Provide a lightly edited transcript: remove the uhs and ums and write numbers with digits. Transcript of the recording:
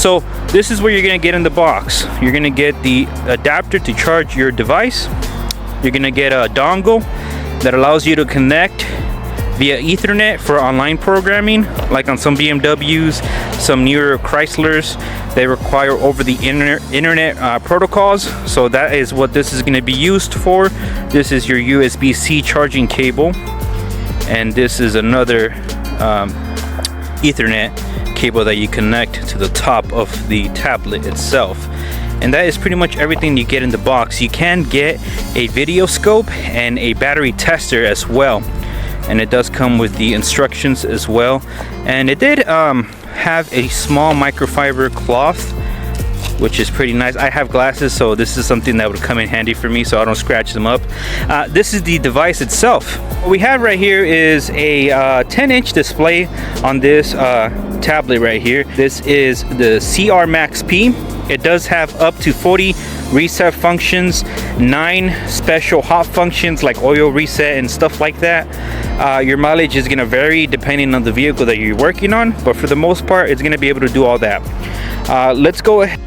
So this is what you're gonna get in the box. You're gonna get the adapter to charge your device. You're gonna get a dongle that allows you to connect via Ethernet for online programming, like on some BMWs, some newer Chryslers. They require over the internet protocols. So that is what this is going to be used for. This is your USB-C charging cable, and this is another Ethernet cable that you connect to the top of the tablet itself. And that is pretty much everything you get in the box. You can get a video scope and a battery tester as well, and it does come with the instructions as well. And it did have a small microfiber cloth, which is pretty nice. I have glasses, so this is something that would come in handy for me so I don't scratch them up. This is the device itself. What we have right here is a 10-inch display on this tablet right here. This is the CR Max P. It does have up to 40 reset functions, 9 special hot functions like oil reset and stuff like that. Your mileage is going to vary depending on the vehicle that you're working on, but for the most part it's going to be able to do all that. Let's go ahead